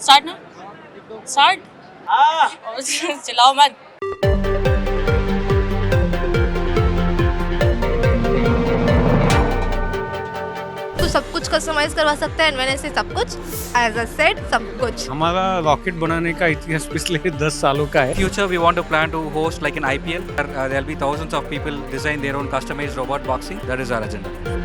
Start ना start चिल्लाओ मत। तो सब कुछ कस्टमाइज करवा सकते हैं, मैंने से सब कुछ एज अ सेड सब कुछ। हमारा रॉकेट बनाने का इतिहास पिछले 10 सालों का है। Future, we want to plan to host like an IPL. There'll be thousands of people design their own customized robot boxing. That is our agenda.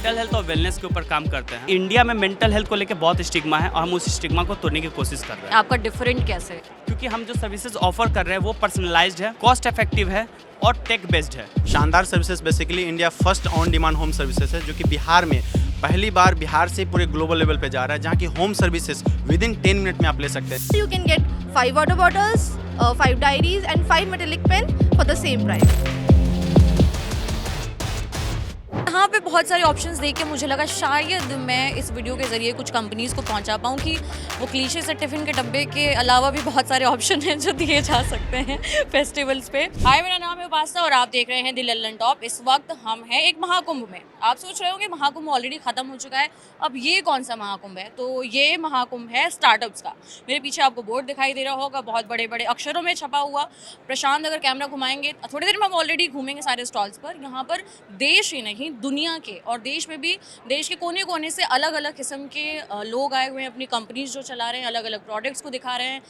Mental health और वेलनेस के ऊपर काम करते हैं। इंडिया में मेंटल हेल्थ को लेकर बहुत स्टिग्मा है और हम उस स्टिग्मा को तोड़ने की कोशिश कर रहे हैं। आपका डिफरेंट कैसे है? क्योंकि हम जो सर्विसेज ऑफर कर रहे हैं वो पर्सनलाइज्ड है, कॉस्ट इफेक्टिव है और टेक बेस्ड है। शानदार services basically India first on demand home services है, जो कि बिहार में पहली बार बिहार से पूरे ग्लोबल लेवल पे जा रहा है, जहाँ की home services with in 10 minute में आप ले सकते हैं। You can get 5 water bottles, 5 diaries and 5 metallic pen for the same price. यहाँ पे बहुत सारे ऑप्शंस देख के मुझे लगा शायद मैं इस वीडियो के ज़रिए कुछ कंपनीज़ को पहुँचा पाऊँ कि वो क्लीशे से टिफ़िन के डब्बे के अलावा भी बहुत सारे ऑप्शन हैं जो दिए जा सकते हैं फेस्टिवल्स पे। हाय, मेरा नाम है उपासना और आप देख रहे हैं द लल्लन टॉप। इस वक्त हम हैं एक महाकुंभ में। आप सोच रहे होंगे महाकुंभ ऑलरेडी ख़त्म हो चुका है, अब ये कौन सा महाकुंभ है? तो ये महाकुंभ है स्टार्टअप्स का। मेरे पीछे आपको बोर्ड दिखाई दे रहा होगा, बहुत बड़े बड़े अक्षरों में छपा हुआ। प्रशांत अगर कैमरा घुमाएंगे, थोड़ी देर में हम ऑलरेडी घूमेंगे सारे स्टॉल्स पर। यहाँ पर देश ही नहीं दुनिया के और देश में भी देश के कोने कोने से अलग अलग किस्म के लोग आए हुए हैं, अपनी कंपनीज जो चला रहे हैं, अलग अलग प्रोडक्ट्स को दिखा रहे हैं।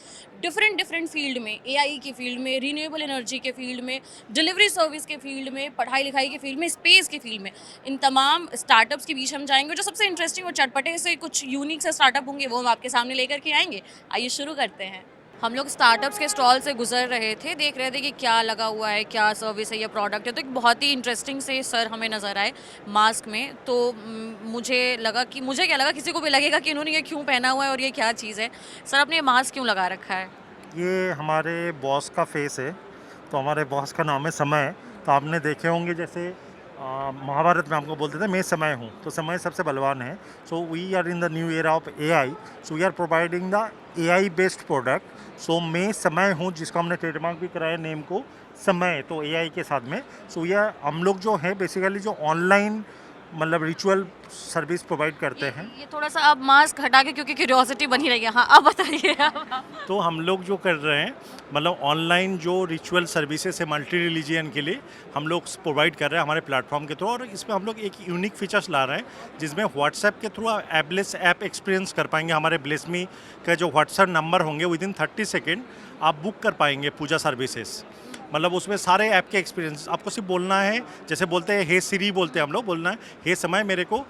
डिफरेंट फील्ड में, एआई की फील्ड में, रीन्यूएबल एनर्जी के फील्ड में, डिलीवरी सर्विस के फील्ड में, पढ़ाई लिखाई के फील्ड में, स्पेस के फील्ड में, इन तमाम स्टार्टअप्स के बीच हम जाएंगे। जो सबसे इंटरेस्टिंग और चटपटे से कुछ यूनिक से स्टार्टअप होंगे वो हम आपके सामने लेकर के आएंगे। आइए शुरू करते हैं। हम लोग स्टार्टअप्स के स्टॉल से गुजर रहे थे, देख रहे थे कि क्या लगा हुआ है, क्या सर्विस है या प्रोडक्ट है। तो एक बहुत ही इंटरेस्टिंग से सर हमें नज़र आए मास्क में। तो मुझे क्या लगा, किसी को भी लगेगा कि इन्होंने ये क्यों पहना हुआ है और ये क्या चीज़ है। सर, आपने ये मास्क क्यों लगा रखा है? ये हमारे बॉस का फेस है, तो हमारे बॉस का नाम है समय। तो आपने देखे होंगे जैसे महाभारत में हमको बोलते थे मैं समय हूँ, तो समय सबसे बलवान है। So we are in the new era of AI, so we are providing the AI based product. सो मैं समय हूँ, जिसको हमने ट्रेडमार्क भी कराया नेम को समय, तो एआई के साथ में। सो यह हम लोग जो है बेसिकली जो ऑनलाइन मतलब रिचुअल सर्विस प्रोवाइड करते हैं। ये थोड़ा सा आप मास्क हटा के, क्योंकि क्यूरियोसिटी बनी रही है। हाँ, अब बताइए आप। तो हम लोग जो कर रहे हैं मतलब ऑनलाइन जो रिचुअल सर्विसेज है मल्टी रिलीजियन के लिए हम लोग प्रोवाइड कर रहे हैं हमारे प्लेटफॉर्म के थ्रू। और इसमें हम लोग एक यूनिक फीचर्स ला रहे हैं, जिसमें व्हाट्सएप के थ्रू आप एपलेस ऐप एक्सपीरियंस कर पाएंगे। हमारे ब्लेसमी का जो व्हाट्सएप नंबर होंगे विद इन 30 सेकेंड आप बुक कर पाएंगे पूजा सर्विसेज। मतलब उसमें सारे ऐप के एक्सपीरियंस, आपको सिर्फ बोलना है, जैसे बोलते हैं हे सिरी बोलते हैं हम लोग, बोलना है हे समय मेरे को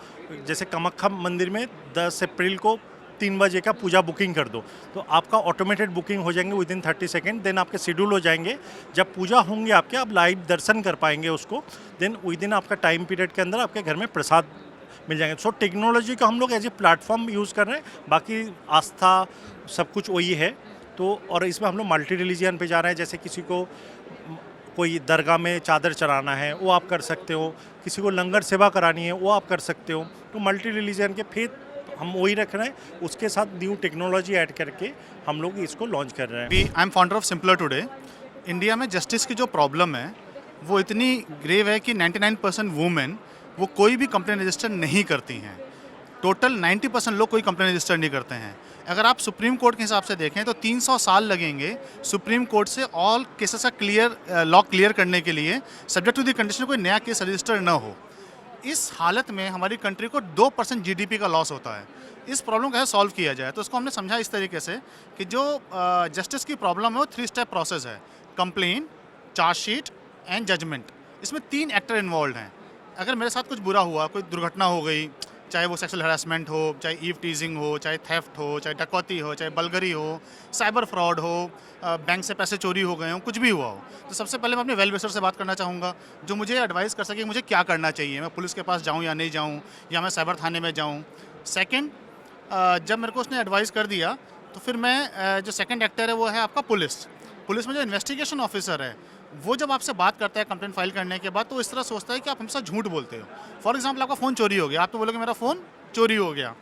जैसे कामाख्या मंदिर में 10 अप्रैल को 3 बजे का पूजा बुकिंग कर दो, तो आपका ऑटोमेटेड बुकिंग हो जाएंगे विद इन 30 सेकेंड। देन आपके शेड्यूल हो जाएंगे, जब पूजा होंगे आपके आप लाइव दर्शन कर पाएंगे उसको। देन विद इन आपका टाइम पीरियड के अंदर आपके घर में प्रसाद मिल जाएंगे। सो टेक्नोलॉजी को हम लोग एज ए प्लेटफॉर्म यूज़ कर रहे हैं, बाकी आस्था सब कुछ वही है। तो और इसमें हम लोग मल्टी रिलीजियन पे जा रहे हैं, जैसे किसी को कोई दरगाह में चादर चढ़ाना है वो आप कर सकते हो, किसी को लंगर सेवा करानी है वो आप कर सकते हो। तो मल्टी रिलीजियन के फेथ हम वही रख रहे हैं, उसके साथ न्यू टेक्नोलॉजी ऐड करके हम लोग इसको लॉन्च कर रहे हैं। I am founder of simpler today. India में जस्टिस की जो प्रॉब्लम है वो इतनी ग्रेव है कि 99% वुमेन वो कोई भी कंप्लेन रजिस्टर नहीं करती हैं। टोटल 90% लोग कोई कंप्लेन रजिस्टर नहीं करते हैं। अगर आप सुप्रीम कोर्ट के हिसाब से देखें तो 300 साल लगेंगे सुप्रीम कोर्ट से ऑल केसेस का लॉ क्लियर करने के लिए, सब्जेक्ट टू द कंडीशन कोई नया केस रजिस्टर न हो। इस हालत में हमारी कंट्री को 2% जीडीपी का लॉस होता है। इस प्रॉब्लम को कैसे सॉल्व किया जाए, तो उसको हमने समझा इस तरीके से कि जो जस्टिस की प्रॉब्लम है वो 3 स्टेप प्रोसेस है: कंप्लेन, चार्जशीट एंड जजमेंट। इसमें 3 एक्टर इन्वॉल्व हैं। अगर मेरे साथ कुछ बुरा हुआ, कोई दुर्घटना हो गई, चाहे वो सेक्सुअल हरासमेंट हो, चाहे ईव टीजिंग हो, चाहे थेफ्ट हो, चाहे डकैती हो, चाहे बलगरी हो, साइबर फ्रॉड हो, बैंक से पैसे चोरी हो गए हो, कुछ भी हुआ हो, तो सबसे पहले मैं अपने वेल विशर से बात करना चाहूँगा, जो मुझे एडवाइस कर सके मुझे क्या करना चाहिए, मैं पुलिस के पास जाऊँ या नहीं जाऊँ, या मैं साइबर थाने में जाऊँ। सेकेंड, जब मेरे को उसने एडवाइस कर दिया तो फिर मैं जो सेकेंड एक्टर है वो है आपका पुलिस में जो इन्वेस्टिगेशन ऑफिसर है वो जब आपसे बात करता है कंप्लेंट फाइल करने के बाद, तो इस तरह सोचता है कि आप हमेशा झूठ बोलते हो। फॉर एग्जांपल, आपका फ़ोन चोरी हो गया, आप तो बोलोगे मेरा फ़ोन चोरी हो गया।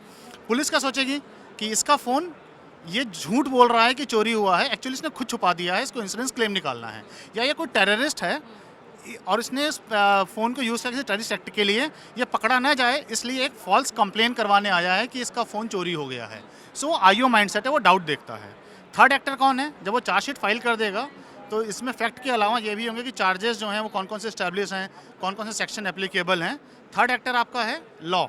पुलिस क्या सोचेगी कि इसका फ़ोन ये झूठ बोल रहा है कि चोरी हुआ है, एक्चुअली इसने खुद छुपा दिया है, इसको इंश्योरेंस क्लेम निकालना है। या ये कोई टेररिस्ट है, और इसने इस फ़ोन को यूज़ करके टेररिस्ट एक्ट के लिए ये पकड़ा ना जाए, इसलिए एक फॉल्स कंप्लेन करवाने आया है कि इसका फ़ोन चोरी हो गया है। सो आईओ माइंडसेट है, वो डाउट देखता है। थर्ड एक्टर कौन है? जब वो चार्जशीट फाइल कर देगा तो इसमें फैक्ट के अलावा ये भी होंगे कि चार्जेस जो हैं वो कौन कौन से स्टैब्लिश हैं, कौन कौन से सेक्शन एप्लीकेबल हैं। थर्ड एक्टर आपका है लॉ,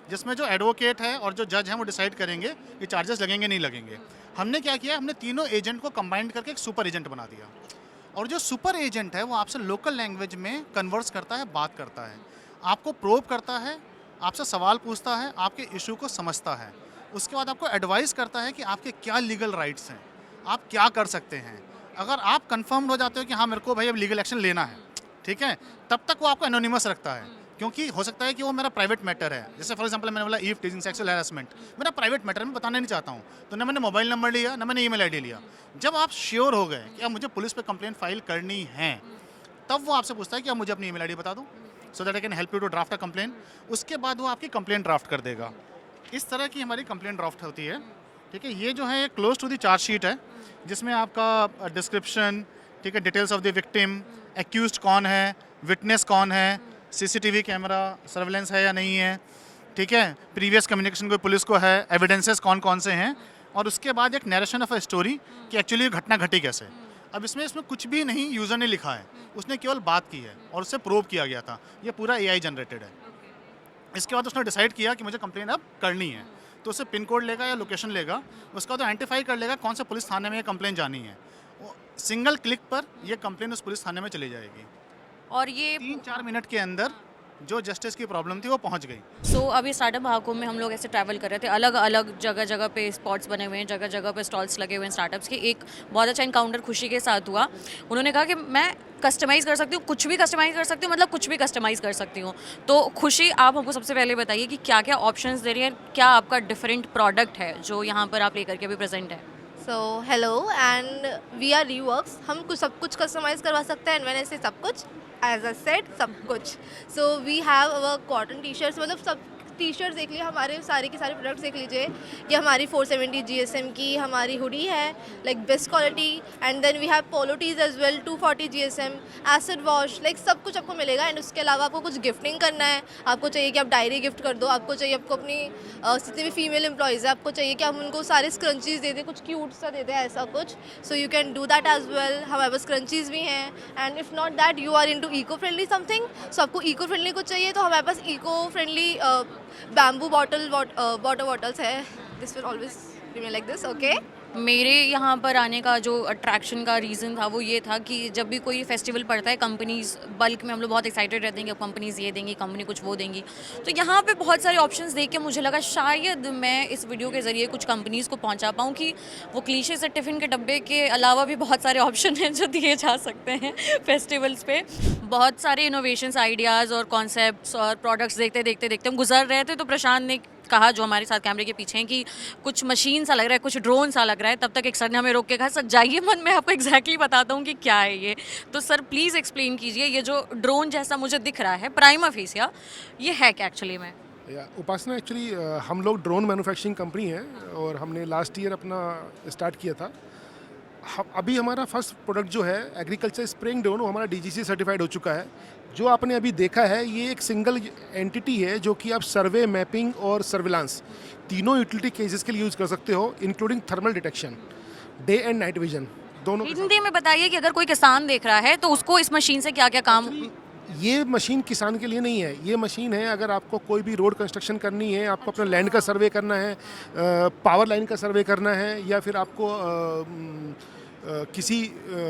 जिसमें जो एडवोकेट है और जो जज हैं वो डिसाइड करेंगे कि चार्जेस लगेंगे नहीं लगेंगे। हमने क्या किया, हमने तीनों एजेंट को कंबाइंड करके एक सुपर एजेंट बना दिया, और जो सुपर एजेंट है वो आपसे लोकल लैंग्वेज में कन्वर्स करता है, बात करता है, आपको प्रोब करता है, आपसे सवाल पूछता है, आपके इशू को समझता है, उसके बाद आपको एडवाइस करता है कि आपके क्या लीगल राइट्स हैं, आप क्या कर सकते हैं। अगर आप कंफर्म हो जाते हो कि हाँ मेरे को भाई अब लीगल एक्शन लेना है, ठीक है, तब तक वो आपको एनोनिमस रखता है, क्योंकि हो सकता है कि वो मेरा प्राइवेट मैटर है। जैसे फॉर एग्जांपल मैंने बोला ईव टीजिंग सेक्सुअल हैरेसमेंट मेरा प्राइवेट मैटर है, मैं बताना नहीं चाहता हूँ, तो ना मैंने मोबाइल नंबर लिया ना मैंने ईमेल आईडी लिया। जब आप श्योर हो गए कि अब मुझे पुलिस पे कंप्लेन फाइल करनी है, तब वो आपसे पूछता है कि आप मुझे अपनी ईमेल आईडी बता दो, so that I can help you to draft a complaint. उसके बाद वो आपकी कंप्लेन ड्राफ्ट कर देगा। इस तरह की हमारी कंप्लेन ड्राफ्ट होती है, ठीक है। ये जो है क्लोज टू द चार्जशीट है, जिसमें आपका डिस्क्रिप्शन, ठीक है, details of the victim, accused कौन है, विटनेस कौन है, सीसीटीवी कैमरा सर्वेलेंस है या नहीं है, ठीक है, प्रीवियस कम्युनिकेशन कोई पुलिस को है, एविडेंसेस कौन कौन से हैं, और उसके बाद एक नरेशन ऑफ अ स्टोरी कि एक्चुअली ये घटना घटी कैसे। अब इसमें कुछ भी नहीं यूज़र ने लिखा है, उसने केवल बात की है और उससे प्रूव किया गया था। ये पूरा एआई जनरेटेड है। इसके बाद उसने डिसाइड किया कि मुझे कंप्लेन अब करनी है, तो उससे पिन कोड लेगा या लोकेशन लेगा, उसका बाद आइडेंटिफाई कर लेगा कौन से पुलिस थाने में ये कंप्लेन जानी है। सिंगल क्लिक पर ये कंप्लेन उस पुलिस थाने में चली जाएगी, और ये 3-4 मिनट के अंदर जो जस्टिस की प्रॉब्लम थी वो पहुंच गई। सो अभी स्टार्टअप महाकुंभ में हम लोग ऐसे ट्रैवल कर रहे थे, अलग अलग जगह जगह पे स्पॉट्स बने हुए हैं, जगह जगह पे स्टॉल्स लगे हुए हैं स्टार्टअप्स के। एक बहुत अच्छा इनकाउंटर खुशी के साथ हुआ। उन्होंने कहा कि मैं कस्टमाइज़ कर सकती हूँ, कुछ भी कस्टमाइज़ कर सकती हूँ, मतलब कुछ भी कस्टमाइज़ कर सकती हूँ। तो खुशी, आप हमको सबसे पहले बताइए कि क्या क्या ऑप्शंस दे रही है, क्या आपका डिफरेंट प्रोडक्ट है जो यहाँ पर आप लेकर के अभी प्रेजेंट है। So hello and we are Reworks. हम कुछ सब कुछ कस्टमाइज़ करवा सकते हैं, एनवेन से सब कुछ, एज अ सेट सब कुछ। So we have our cotton T shirts, मतलब सब टी शर्ट्स देख लीजिए, हमारे सारे के सारे प्रोडक्ट्स देख लीजिए। ये हमारी 470 GSM की हमारी हुडी है, like best quality. And then we have polo tees as well 240 GSM, acid wash, like सब कुछ आपको मिलेगा। एंड उसके अलावा आपको कुछ गिफ्टिंग करना है, आपको चाहिए कि आप डायरी गिफ्ट कर दो, आपको चाहिए आपको अपनी जितने भी फीमेल एम्प्लॉयज़ है आपको चाहिए कि हम उनको सारे स्क्रंचीज़ दे दें, कुछ क्यूट सा दे दें, ऐसा कुछ। So you can do that as well. हमारे पास स्क्रंचीज़ भी हैं। And if not that you are into eco friendly something, so आपको इको फ्रेंडली कुछ चाहिए तो हमारे पास eco friendly bamboo water bottles है। This will always remain like this, okay. मेरे यहाँ पर आने का जो अट्रैक्शन का रीज़न था वो ये था कि जब भी कोई फेस्टिवल पड़ता है, कंपनीज़ बल्क में हम लोग बहुत एक्साइटेड रहते हैं कि अब कंपनीज़ ये देंगी, कंपनी कुछ वो देंगी। तो यहाँ पे बहुत सारे ऑप्शंस देख के मुझे लगा शायद मैं इस वीडियो के ज़रिए कुछ कंपनीज़ को पहुँचा पाऊँ कि वो क्लीशे से टिफ़िन के डब्बे के अलावा भी बहुत सारे ऑप्शन हैं जो दिए जा सकते हैं फेस्टिवल्स पे। बहुत सारे इनोवेशंस, आइडियाज़ और कॉन्सेप्ट्स और प्रोडक्ट्स देखते देखते देखते हम गुजर रहे थे, तो प्रशांत ने कहा, जो हमारे साथ कैमरे के पीछे हैं, कि कुछ मशीन सा लग रहा है, कुछ ड्रोन सा लग रहा है। तब तक एक सर ने हमें रोक के कहा, सर जाइए मत, मैं आपको एग्जैक्टली बताता हूँ कि क्या है ये। तो सर प्लीज़ एक्सप्लेन कीजिए, ये जो ड्रोन जैसा मुझे दिख रहा है प्राइमा फेसिया, ये है क्या एक्चुअली में? उपासना एक्चुअली हम लोग ड्रोन मैन्युफैक्चरिंग कंपनी है और हमने लास्ट ईयर अपना स्टार्ट किया था। अभी हमारा फर्स्ट प्रोडक्ट जो है एग्रीकल्चर स्प्रेइंग ड्रोन, वो हमारा DGC सर्टिफाइड हो चुका है। जो आपने अभी देखा है ये एक सिंगल एंटिटी है जो कि आप सर्वे, मैपिंग और सर्विलांस तीनों यूटिलिटी केसेस के लिए यूज़ कर सकते हो, including thermal detection, day and night vision दोनों। हिंदी में बताइए कि अगर कोई किसान देख रहा है तो उसको इस मशीन से क्या क्या काम। ये मशीन किसान के लिए नहीं है, ये मशीन है अगर आपको कोई भी रोड कंस्ट्रक्शन करनी है, आपको अपना लैंड का सर्वे करना है, पावर लाइन का सर्वे करना है, या फिर आपको किसी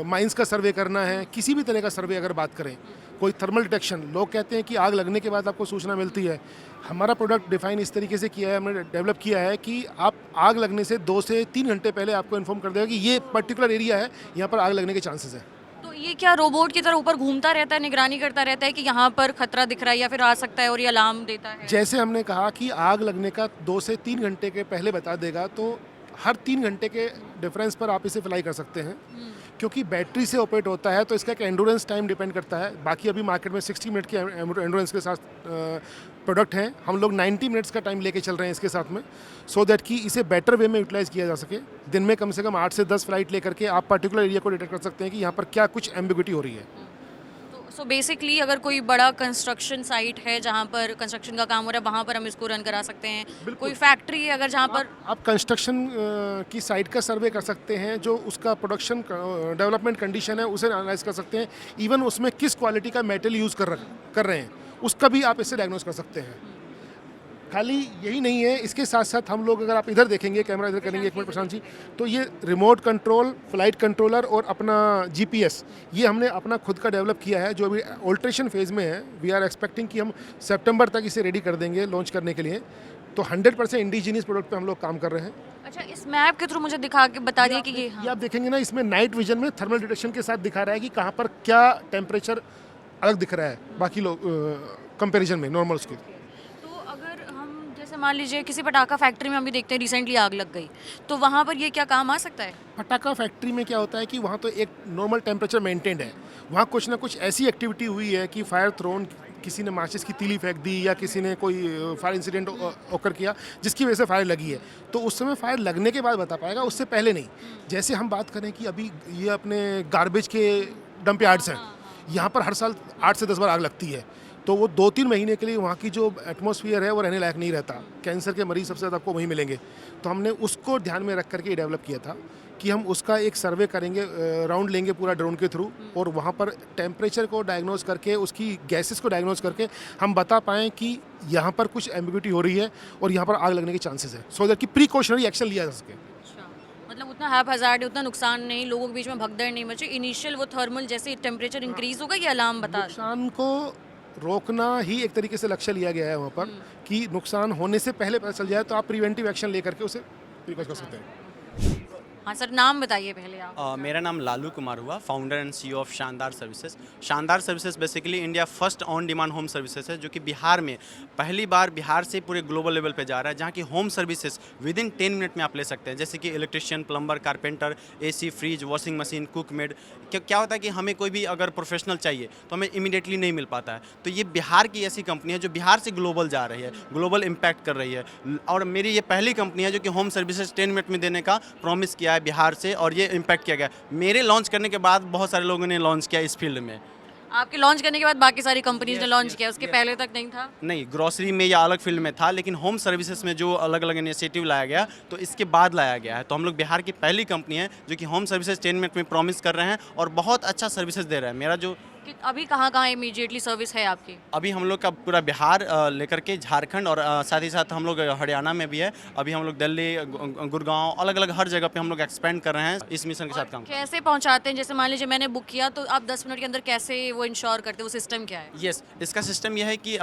माइंस का सर्वे करना है, किसी भी तरह का सर्वे अगर बात करें, कोई थर्मल डिटेक्शन, लोग कहते हैं कि आग लगने के बाद आपको सूचना मिलती है। हमारा प्रोडक्ट डिफाइन इस तरीके से किया है, हमने डेवलप किया है कि आप आग लगने से 2 से 3 घंटे पहले आपको इन्फॉर्म कर देगा कि ये पर्टिकुलर एरिया है, यहाँ पर आग लगने के चांसेस हैं। तो ये क्या रोबोट की तरह ऊपर घूमता रहता है, निगरानी करता रहता है कि यहाँ पर खतरा दिख रहा है या फिर आ सकता है, और ये अलार्म देता है? जैसे हमने कहा कि आग लगने का 2 से 3 घंटे के पहले बता देगा, तो हर 3 घंटे के डिफरेंस पर आप इसे फ्लाई कर सकते हैं। क्योंकि बैटरी से ऑपरेट होता है तो इसका एक एंडोरेंस टाइम डिपेंड करता है। बाकी अभी मार्केट में 60 मिनट की एंडोरेंस के साथ प्रोडक्ट हैं, हम लोग 90 मिनट्स का टाइम लेके चल रहे हैं इसके साथ में, सो दैट कि इसे बेटर वे में यूटिलाइज़ किया जा सके। दिन में कम से कम 8 से 10 फ्लाइट लेकर के आप पर्टिकुलर एरिया को डिटेक्ट कर सकते हैं कि यहाँ पर क्या कुछ एम्बिग्विटी हो रही है। तो सो बेसिकली अगर कोई बड़ा कंस्ट्रक्शन साइट है जहाँ पर कंस्ट्रक्शन का काम हो रहा है वहाँ पर हम इसको रन करा सकते हैं। कोई फैक्ट्री है अगर जहाँ पर आप कंस्ट्रक्शन की साइट का सर्वे कर सकते हैं, जो उसका प्रोडक्शन डेवलपमेंट कंडीशन है उसे एनालाइज कर सकते हैं, इवन उसमें किस क्वालिटी का मेटल यूज़ कर रहे हैं उसका भी आप इससे डायग्नोस कर सकते हैं। खाली यही नहीं है, इसके साथ साथ हम लोग, अगर आप इधर देखेंगे, कैमरा इधर करेंगे, एक मिनट प्रशांत जी, तो ये रिमोट कंट्रोल, फ्लाइट कंट्रोलर और अपना जीपीएस, ये हमने अपना खुद का डेवलप किया है, जो अभी ऑल्ट्रेशन फेज़ में है। वी आर एक्सपेक्टिंग कि हम सितंबर तक इसे रेडी कर देंगे लॉन्च करने के लिए। तो 100% इंडिजीनियस प्रोडक्ट पे हम लोग काम कर रहे हैं। अच्छा, इस मैप के थ्रू मुझे दिखा के बता दिया कि ये ये आप देखेंगे ना, इसमें नाइट विजन में थर्मल डिटेक्शन के साथ दिखा रहा है कि कहाँ पर क्या टेम्परेचर अलग दिख रहा है बाकी लोग कंपेरिजन में नॉर्मल उसके। तो अगर हम जैसे मान लीजिए किसी पटाखा फैक्ट्री में हम भी देखते हैं रिसेंटली आग लग गई, तो वहाँ पर ये क्या काम आ सकता है? पटाखा फैक्ट्री में क्या होता है कि वहाँ तो एक नॉर्मल टेम्परेचर मेंटेन्ड है, वहाँ कुछ ना कुछ ऐसी एक्टिविटी हुई है कि फायर थ्रोन, किसी ने माचिस की तीली फेंक दी या किसी ने कोई फायर इंसिडेंट ओकर किया जिसकी वजह से फायर लगी है, तो उस समय फायर लगने के बाद बता पाएगा, उससे पहले नहीं। जैसे हम बात करें कि अभी ये अपने गार्बेज के डंप यार्ड्स हैं, यहाँ पर हर साल 8 से 10 बार आग लगती है, तो वो 2-3 महीने के लिए वहाँ की जो एटमॉस्फेयर है वो रहने लायक नहीं रहता। कैंसर के मरीज सबसे ज़्यादा आपको वहीं मिलेंगे। तो हमने उसको ध्यान में रख करके डेवलप किया था कि हम उसका एक सर्वे करेंगे, राउंड लेंगे पूरा ड्रोन के थ्रू, और वहाँ पर टेम्परेचर को डायग्नोज करके, उसकी गैसेस को डायग्नोज करके हम बता पाएँ कि यहाँ पर कुछ एम्बिग्यूटी हो रही है और यहाँ पर आग लगने के चांसेस है, सो दैट कि प्रिकॉशनरी एक्शन लिया जा सके। मतलब उतना हैप हज़ार्ड, उतना नुकसान नहीं, लोगों के बीच में भगदड़ नहीं मचे। इनिशियल वो थर्मल जैसे टेम्परेचर इंक्रीज होगा ये अलार्म बता। नुकसान को रोकना ही एक तरीके से लक्ष्य लिया गया है वहाँ पर, कि नुकसान होने से पहले पता चल जाए तो आप प्रिवेंटिव एक्शन लेकर के उसे प्रिकॉश कर सकते हैं। हाँ सर, नाम बताइए पहले आप। मेरा नाम लालू कुमार हुआ, फाउंडर एंड सीईओ ऑफ शानदार सर्विसेज। शानदार services basically India first on demand home services है, जो कि बिहार में पहली बार बिहार से पूरे ग्लोबल लेवल पे जा रहा है, जहाँ की home services with in 10 minute में आप ले सकते हैं। जैसे कि electrician, plumber, carpenter, AC, fridge, washing machine, cook made. क्या होता है कि हमें कोई भी अगर प्रोफेशनल चाहिए तो हमें इमीडिएटली नहीं मिल पाता है, तो ये बिहार की ऐसी कंपनी है जो बिहार से ग्लोबल जा रही है, ग्लोबल इम्पैक्ट कर रही है। और मेरी ये पहली कंपनी है जो कि होम सर्विसेज 10 मिनट में देने का प्रॉमिस किया है बिहार से, और ये इम्पैक्ट किया गया। मेरे लॉन्च करने के बाद बहुत सारे लोगों ने लॉन्च किया इस फील्ड में। आपके लॉन्च करने के बाद बाकी सारी कंपनीज ने लॉन्च किया, उसके पहले तक नहीं था? नहीं, ग्रोसरी में या अलग फील्ड में था, लेकिन होम सर्विसेज में जो अलग अलग इनिशिएटिव लाया गया तो इसके बाद लाया गया है। तो हम लोग बिहार की पहली कंपनी है जो कि होम सर्विसेज 10 मिनट में प्रॉमिस कर रहे हैं और बहुत अच्छा सर्विसेज दे रहे हैं। मेरा जो अभी कहाँ इमीडिएटली सर्विस है आपकी? अभी हम लोग का पूरा बिहार लेकर के झारखंड और साथ ही साथ हम लोग हरियाणा में भी है। अभी हम लोग दिल्ली, गुड़गांव, अलग अलग हर जगह पे हम लोग एक्सपेंड कर रहे हैं इस मिशन के साथ काम। कैसे पहुंचाते हैं? जैसे मान लीजिए मैंने बुक किया तो आप 10 मिनट के अंदर कैसे वो इंश्योर करते हैं? वो सिस्टम क्या है? यस, इसका सिस्टम यह है कि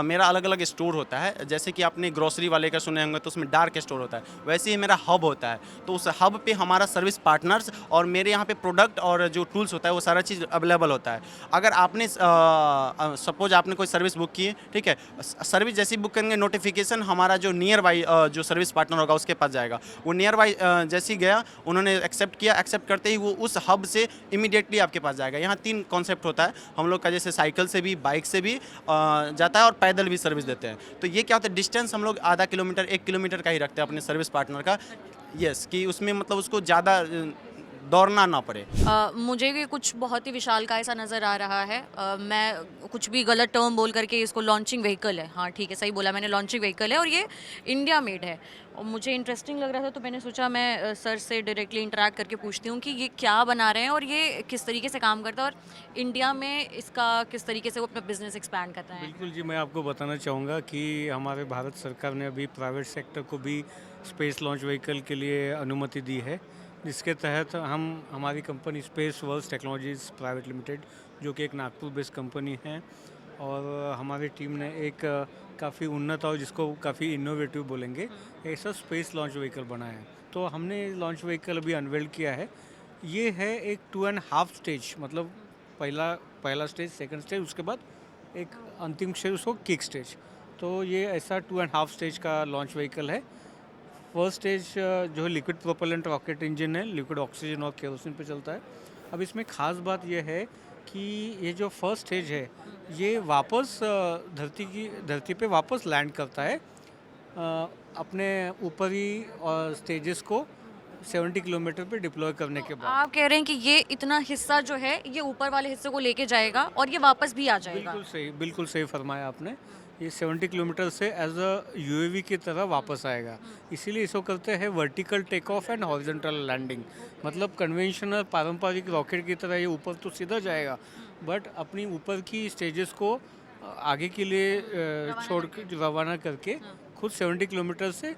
मेरा अलग अलग स्टोर होता है। जैसे कि आपने ग्रोसरी वाले का सुने होंगे तो उसमें डार्क स्टोर होता है, वैसे ही मेरा हब होता है। तो उस हब पे हमारा सर्विस पार्टनर्स और मेरे यहाँ पे प्रोडक्ट और जो टूल्स होता है वो सारा चीज़ अवेलेबल होता है। अगर आपने सपोज आपने कोई सर्विस बुक की है, ठीक है, सर्विस जैसी बुक करेंगे नोटिफिकेशन हमारा जो नियर बाई जो सर्विस पार्टनर होगा उसके पास जाएगा। वो नियर बाई जैसी गया, उन्होंने एक्सेप्ट किया, एक्सेप्ट करते ही वो उस हब से इमीडिएटली आपके पास जाएगा। यहाँ 3 कॉन्सेप्ट होता है हम लोग का, जैसे साइकिल से भी, बाइक से भी जाता है और पैदल भी सर्विस देते हैं। तो ये क्या होता है, डिस्टेंस हम लोग आधा किलोमीटर 1 किलोमीटर का ही रखते हैं अपने सर्विस पार्टनर का। यस, कि उसमें मतलब उसको ज़्यादा दौड़ना ना पड़े। मुझे भी कुछ बहुत ही विशालकाय सा नज़र आ रहा है। मैं कुछ भी गलत टर्म बोल करके इसको लॉन्चिंग व्हीकल है, हाँ ठीक है, सही बोला मैंने, लॉन्चिंग व्हीकल है और ये इंडिया मेड है। और मुझे इंटरेस्टिंग लग रहा था तो मैंने सोचा मैं सर से डायरेक्टली इंटरेक्ट करके पूछती हूँ कि ये क्या बना रहे हैं और ये किस तरीके से काम करता है और इंडिया में इसका किस तरीके से वो अपना बिजनेस एक्सपैंड करता है। बिल्कुल जी, मैं आपको बताना चाहूँगा कि हमारे भारत सरकार ने अभी प्राइवेट सेक्टर को भी स्पेस लॉन्च व्हीकल के लिए अनुमति दी है, जिसके तहत हमारी company space world technologies private limited, जो कि एक नागपुर बेस्ड कंपनी है, और हमारी टीम ने एक काफ़ी उन्नत और जिसको काफ़ी इनोवेटिव बोलेंगे ऐसा स्पेस लॉन्च व्हीकल बनाया है। तो हमने लॉन्च व्हीकल अभी अनवेल किया है। ये है एक 2.5 स्टेज, मतलब पहला स्टेज, सेकंड स्टेज, उसके बाद एक अंतिम स्टेज, उसको किक स्टेज। तो ये ऐसा 2.5 स्टेज का लॉन्च व्हीकल है। फर्स्ट स्टेज जो है लिक्विड प्रोपेलेंट रॉकेट इंजन है, लिक्विड ऑक्सीजन और केरोसिन पे चलता है। अब इसमें ख़ास बात यह है कि ये जो फर्स्ट स्टेज है ये वापस धरती पे वापस लैंड करता है अपने ऊपरी स्टेजेस को 70 किलोमीटर पे डिप्लॉय करने के बाद। आप कह रहे हैं कि ये इतना हिस्सा जो है ये ऊपर वाले हिस्से को लेके जाएगा और ये वापस भी आ जाएगा। बिल्कुल सही फरमाया आपने। ये 70 किलोमीटर से एज अ यूएवी की तरह वापस आएगा, इसीलिए इसको करते हैं vertical take off and horizontal landing. मतलब कन्वेंशनल पारंपरिक रॉकेट की तरह ये ऊपर तो सीधा जाएगा, बट अपनी ऊपर की स्टेजेस को आगे के लिए छोड़ के रवाना करके खुद 70 किलोमीटर से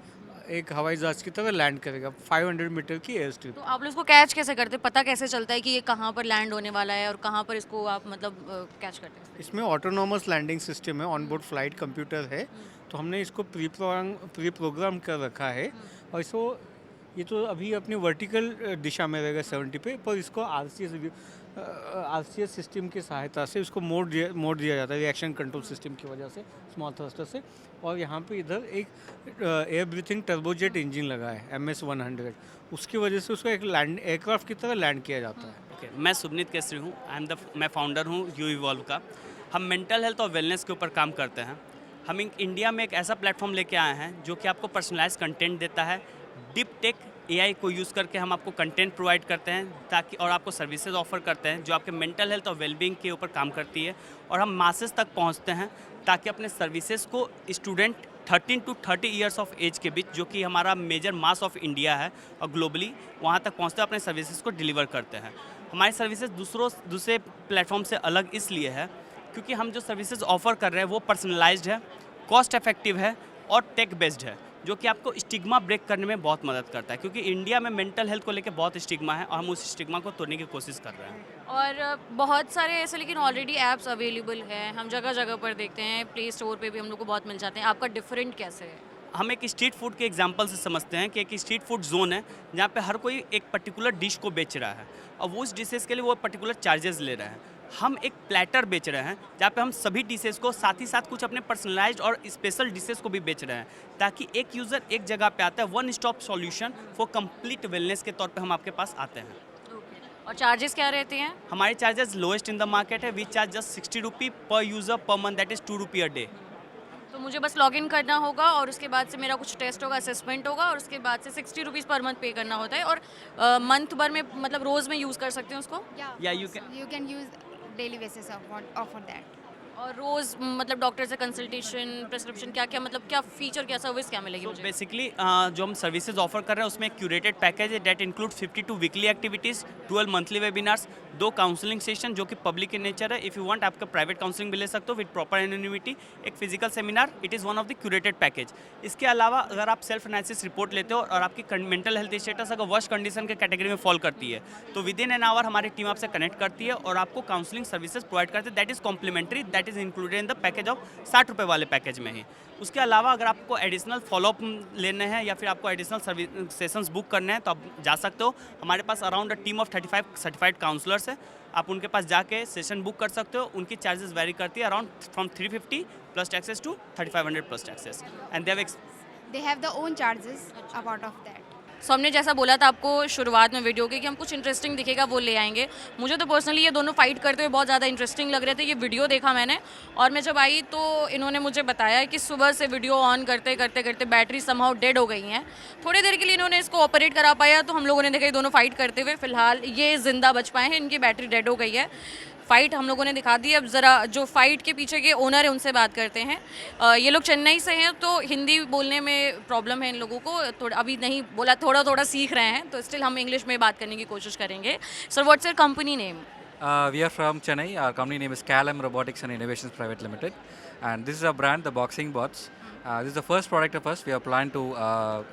एक हवाई जहाज की तरह लैंड करेगा 500 मीटर की एयर स्ट्रिप। तो आप लोग इसको कैच कैसे करते हैं, पता कैसे चलता है कि ये कहाँ पर लैंड होने वाला है और कहाँ पर इसको आप मतलब कैच करते हैं? इसमें ऑटोनॉमस लैंडिंग सिस्टम है, ऑन बोर्ड फ्लाइट कंप्यूटर है, तो हमने इसको प्री प्रोग्राम कर रखा है। और इसको ये तो अभी अपनी वर्टिकल दिशा में रहेगा 70 पे, पर इसको आरसीएस सिस्टम की सहायता से इसको मोड दिया जाता है रिएक्शन कंट्रोल सिस्टम की वजह से, स्मॉल थ्रस्टर से। और यहाँ पे इधर एक एयर ब्रीथिंग टर्बोजेट इंजन लगा है MS-100, उसकी वजह से उसको एक एयरक्राफ्ट की तरह लैंड किया जाता है। ओके, मैं सुबनीत केसरी हूँ, मैं फाउंडर हूँ यू इवॉल्व का। हम मेंटल हेल्थ और वेलनेस के ऊपर काम करते हैं। हम इंडिया में एक ऐसा प्लेटफॉर्म लेके आए हैं जो कि आपको पर्सनलाइज कंटेंट देता है। डीप टेक AI को यूज़ करके हम आपको कंटेंट प्रोवाइड करते हैं ताकि, और आपको सर्विसेज ऑफर करते हैं जो आपके मेंटल हेल्थ और वेलबींग के ऊपर काम करती है। और हम मासेस तक पहुंचते हैं ताकि अपने सर्विसेज को student 13 to 30 years of age के बीच, जो कि हमारा मेजर मास ऑफ इंडिया है और ग्लोबली, वहाँ तक पहुँचते हैं, अपने सर्विसेज को डिलीवर करते हैं। हमारी सर्विसेज दूसरे प्लेटफॉर्म से अलग इसलिए है क्योंकि हम जो सर्विसेज ऑफर कर रहे हैं वो पर्सनलाइज्ड है, कॉस्ट इफेक्टिव है और टेक बेस्ड है, जो कि आपको स्टिग्मा ब्रेक करने में बहुत मदद करता है। क्योंकि इंडिया में मेंटल हेल्थ को लेकर बहुत स्टिग्मा है और हम उस स्टिग्मा को तोड़ने की कोशिश कर रहे हैं। और बहुत सारे ऐसे लेकिन ऑलरेडी ऐप्स अवेलेबल हैं, हम जगह जगह पर देखते हैं, प्ले स्टोर पे भी हम लोग को बहुत मिल जाते हैं। आपका डिफरेंट कैसे है? हम एक स्ट्रीट फूड के एग्जांपल से समझते हैं कि एक स्ट्रीट फूड जोन है जहाँ पे हर कोई एक पर्टिकुलर डिश को बेच रहा है और वो उस डिशेज़ के लिए वो पर्टिकुलर चार्जेस ले रहे हैं। हम एक प्लेटर बेच रहे हैं जहाँ पे हम सभी डिशेज़ को साथ ही साथ कुछ अपने पर्सनलाइज्ड और स्पेशल डिशेज़ को भी बेच रहे हैं, ताकि एक यूज़र एक जगह पे आता है, one stop solution for complete wellness के तौर पे हम आपके पास आते हैं। और चार्जेस क्या रहते हैं? हमारे charges lowest in the market है। वी चार्ज जस्ट 60 रुपी पर user per month, that is 2 rupee a day. तो मुझे बस लॉगिन करना होगा और उसके बाद से मेरा कुछ टेस्ट होगा, असेसमेंट होगा और उसके बाद से 60 रुपीज़ पर मंथ पे करना होता है। और मंथ भर में मतलब रोज़ में यूज़ कर सकते हैं उसको? Yeah, you can use daily basis of that. और रोज़ मतलब डॉक्टर से कंसल्टेशन, प्रिस्क्रिप्शन, क्या क्या मतलब क्या फीचर, क्या सर्विस क्या मिलेगी मुझे? बेसिकली जो हम सर्विसेज ऑफर कर रहे हैं उसमें एक क्यूरेटेड पैकेज है that include 52 weekly activities, 12 monthly webinars, 2 counselling session जो कि पब्लिक इन नेचर है। इफ़ यू वांट आपका प्राइवेट काउंसलिंग भी ले सकते हो विद प्रॉपर एनोनिमिटी, एक physical seminar. It is one of the curated package. इसके अलावा अगर आप सेल्फ एनालिसिस रिपोर्ट लेते हो और आपकी मेंटल हेल्थ स्टेटस अगर वर्स्ट कंडीशन के कैटेगरी में फॉल करती है तो विद इन एन आवर हमारी टीम आपसे कनेक्ट करती है और आपको काउंसलिंग सर्विसेज प्रोवाइड करते हैं। That is complimentary, that is included in the package of 60 रुपये वाले पैकेज में ही। उसके अलावा अगर आपको एडिशनल फॉलोअप लेने हैं या फिर आपको एडिशनल सेशंस बुक करने हैं तो आप जा सकते हो। हमारे पास around a team of 35 certified counsellors है। आप उनके पास जाके सेशन बुक कर सकते हो। उनकी चार्जेस वेरी करती है around from 350 plus taxes to 3500 plus taxes, and They have their own charges apart of that. So हमने जैसा बोला था आपको शुरुआत में वीडियो के कि हम कुछ इंटरेस्टिंग दिखेगा वो ले आएंगे। मुझे तो पर्सनली ये दोनों फाइट करते हुए बहुत ज़्यादा इंटरेस्टिंग लग रहे थे। ये वीडियो देखा मैंने और मैं जब आई तो इन्होंने मुझे बताया कि सुबह से वीडियो ऑन करते करते करते बैटरी समहाउ डेड हो गई हैं। थोड़ी देर के लिए इन्होंने इसको ऑपरेट करा पाया तो हम लोगों ने देखा ये दोनों फाइट करते हुए। फ़िलहाल ये ज़िंदा बच पाए हैं, इनकी बैटरी डेड हो गई है। फ़ाइट हम लोगों ने दिखा दी। अब ज़रा जो फ़ाइट के पीछे के ओनर है उनसे बात करते हैं। ये लोग चेन्नई से हैं तो हिंदी बोलने में प्रॉब्लम है इन लोगों को, थोड़ा अभी नहीं बोला, थोड़ा थोड़ा सीख रहे हैं, तो स्टिल हम इंग्लिश में बात करने की कोशिश करेंगे। Sir, what's your company name? We are from Chennai. Our company name is Calum Robotics and Innovations Private Limited, and this is our brand, the Boxing Bots. This is the first product of us. We are planning to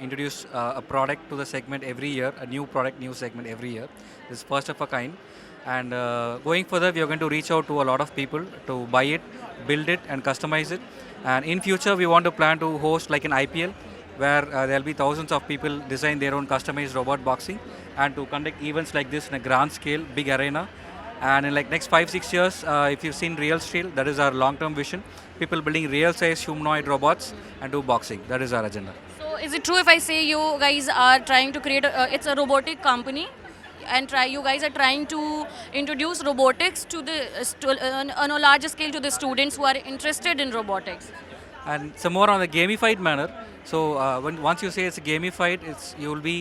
introduce a product to the segment every year, a new product, new segment every year. This is first of a kind. And going further, we are going to reach out to a lot of people to buy it, build it, and customize it. And in future, we want to plan to host like an IPL, where there will be thousands of people design their own customized robot boxing, and to conduct events like this in a grand scale, big arena. And in like next 5-6 years, if you've seen Real Steel, that is our long-term vision. People building real-size humanoid robots and do boxing. That is our agenda. So is it true if I say you guys are trying to create it's a robotic company and you guys are trying to introduce robotics to the on a larger scale to the students who are interested in robotics? And some more on the gamified manner. So once you say it's a gamified, you will be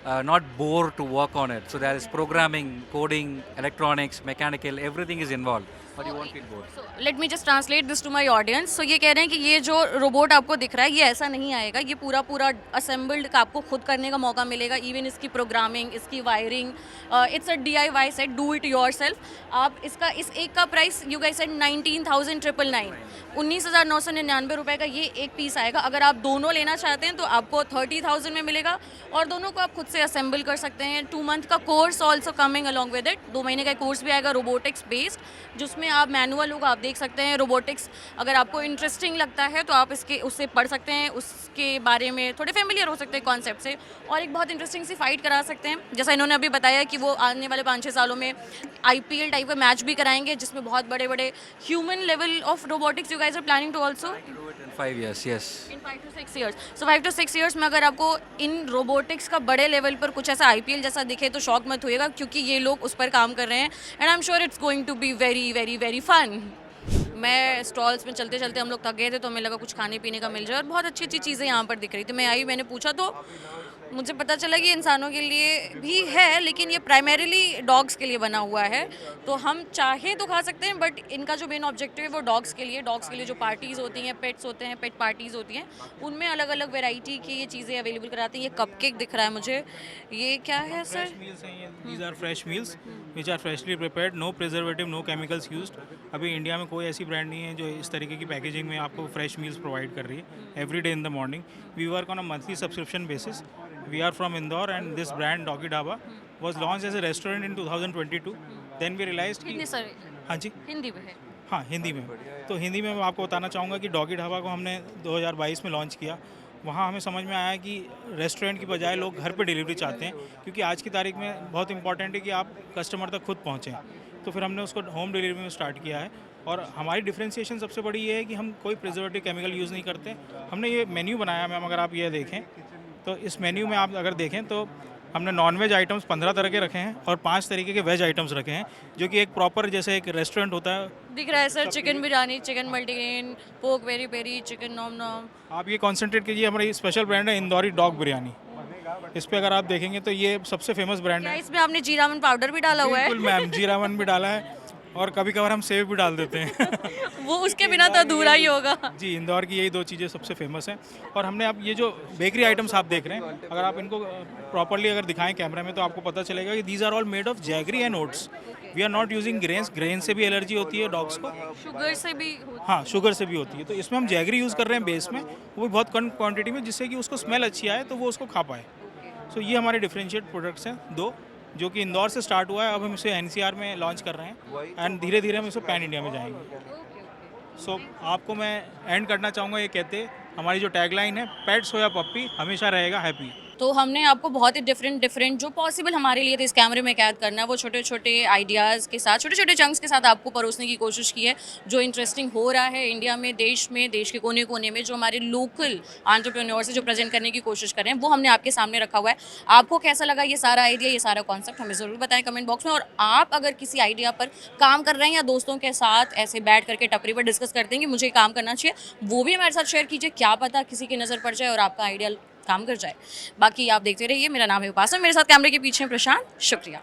not bored to work on it. So there is programming, coding, electronics, mechanical, everything is involved. But you won't feel bored. So let me just translate this to my audience. So ये कह रहे हैं कि ये जो robot आपको दिख रहा है ये ऐसा नहीं आएगा, ये पूरा पूरा असेंबल्ड का आपको खुद करने का मौका मिलेगा. इवन इसकी प्रोग्रामिंग, इसकी wiring, it's a DIY set, do it yourself. आप इसका इस एक का प्राइस यू गाइस सेड 19,999, 19,999 रुपए का ये एक पीस आएगा. अगर आप दोनों लेना चाहते हैं तो आपको 30,000 में मिलेगा और दोनों को आप खुद से असेंबल कर सकते हैं. 2 मंथ का course also coming along with it. 2 महीने का कोर्स भी आएगा रोबोटिक्स बेस्ड, जिसमें आप मैनुअल होगा, आप देख सकते हैं रोबोटिक्स. अगर आपको इंटरेस्टिंग लगता है तो आप उससे पढ़ सकते हैं, उसके बारे में थोड़े फेमिलियर हो सकते हैं कॉन्सेप्ट से, और एक बहुत इंटरेस्टिंग सी फाइट करा सकते हैं. जैसा इन्होंने अभी बताया कि वो आने वाले 5-6 सालों में IPL टाइप का मैच भी कराएंगे जिसमें बहुत बड़े बड़े human level of robotics you guys are planning to also Do it in 5 years, yes. In 5 to 6 years. So 5 to 6 years में अगर आपको इन रोबोटिक्स का बड़े लेवल पर कुछ ऐसा IPL जैसा दिखे तो शॉक मत होइएगा, क्योंकि ये लोग उस पर काम कर रहे हैं. And I am sure it's going to be very very very fun. मैं स्टॉल्स में चलते चलते हम लोग थक गए थे तो हमें लगा कुछ खाने पीने का मिल जाए, और बहुत अच्छी अच्छी चीज़ें यहाँ पर दिख रही थी. मैं आई, मैंने पूछा तो मुझे पता चला कि इंसानों के लिए भी है, लेकिन ये प्राइमरीली डॉग्स के लिए बना हुआ है. तो हम चाहे तो खा सकते हैं, बट इनका जो मेन ऑब्जेक्टिव है वो डॉग्स के लिए जो पार्टीज़ होती हैं, पेट्स होते हैं, पेट पार्टीज़ होती हैं, उनमें अलग अलग वैरायटी की ये चीज़ें अवेलेबल कराती हैं. ये कपकेक दिख रहा है मुझे, ये क्या है sir? These are fresh meals which are freshly prepared, no preservative, no chemicals used. अभी इंडिया में कोई ऐसी ब्रांड नहीं है जो इस तरीके की पैकेजिंग में आपको फ्रेश मील्स प्रोवाइड कर रही है every day in the morning. We work on a monthly subscription basis. We are from Indore and this brand Doggy Dhaba was launched as a restaurant in 2022. Then we realized कि Hindi sir, हाँ जी, हिंदी में है. हाँ हिंदी में. तो हिंदी में मैं आपको बताना चाहूँगा कि डॉगी ढाबा को हमने 2022 में लॉन्च किया. वहाँ हमें समझ में आया कि रेस्टोरेंट की बजाय लोग घर पे डिलीवरी चाहते हैं, क्योंकि आज की तारीख में बहुत इंपॉर्टेंट है कि आप कस्टमर तक खुद पहुँचें. तो फिर हमने उसको होम डिलीवरी में स्टार्ट किया है. और हमारी डिफ्रेंशिएशन सबसे बड़ी ये है कि हम कोई प्रिजर्वेटिव केमिकल यूज़ नहीं करते. हमने ये मेन्यू बनाया मैम, अगर आप ये देखें तो इस मेन्यू में आप अगर देखें तो हमने नॉन-वेज आइटम्स 15 तरह के रखे हैं और 5 तरीके के वेज आइटम्स रखे हैं, जो कि एक प्रॉपर जैसे एक रेस्टोरेंट होता है. दिख रहा है sir, chicken biryani, chicken multigrain, पोक पेरी पेरी, चिकन नॉम नॉम. आप ये कॉन्सेंट्रेट कीजिए, हमारी स्पेशल ब्रांड है इंदौरी डॉग बिरयानी. इस पे अगर आप देखेंगे तो ये सबसे फेमस ब्रांड क्या है. इसमें आपने जीरा मन पाउडर भी डाला हुआ है? बिल्कुल मैम, जीरा वन भी डाला है और कभी कभार हम सेव भी डाल देते हैं. वो उसके बिना तो अधूरा ही होगा. जी, इंदौर की यही 2 चीज़ें सबसे फेमस हैं. और हमने अब ये जो बेकरी आइटम्स आप देख रहे हैं, अगर आप इनको प्रॉपरली अगर दिखाएं कैमरे में तो आपको पता चलेगा कि these are all made of jaggery and oats. We are not using grains. Grain से भी एलर्जी होती है डॉग्स को. शुगर से भी होता हाँ, शुगर से भी होती है. तो इसमें हम जैगरी यूज़ कर रहे हैं बेस में, वो भी बहुत कम क्वान्टिटी में, जिससे कि उसको स्मेल अच्छी आए तो वो उसको खा पाए. सो ये हमारे डिफरेंशिएट प्रोडक्ट्स हैं 2, जो कि इंदौर से स्टार्ट हुआ है. अब हम इसे NCR में लॉन्च कर रहे हैं एंड धीरे धीरे हम इसे पैन इंडिया में जाएंगे. सो आपको मैं एंड करना चाहूँगा ये कहते, हमारी जो टैगलाइन है, पेट्स हो या पप्पी, हमेशा रहेगा हैप्पी. तो हमने आपको बहुत ही डिफरेंट जो पॉसिबल हमारे लिए थे इस कैमरे में कैद करना है, वो छोटे छोटे आइडियाज़ के साथ, छोटे छोटे चंक्स के साथ आपको परोसने की कोशिश की है, जो इंटरेस्टिंग हो रहा है इंडिया में, देश के कोने कोने में, जो हमारे लोकल एंटरप्रेन्योर्स जो प्रेजेंट करने की कोशिश कर रहे हैं, वो हमने आपके सामने रखा हुआ है. आपको कैसा लगा ये सारा आइडिया, ये सारा कॉन्सेप्ट, हमें ज़रूर बताएं कमेंट बॉक्स में. और आप अगर किसी आइडिया पर काम कर रहे हैं या दोस्तों के साथ ऐसे बैठ करके टपरी पर डिस्कस करते हैं कि मुझे काम करना चाहिए, वो भी हमारे साथ शेयर कीजिए. क्या पता किसी की नज़र पड़ जाए और आपका आइडिया काम कर जाए. बाकी आप देखते रहिए. मेरा नाम है उपासना, मेरे साथ कैमरे के पीछे हैं प्रशांत. शुक्रिया.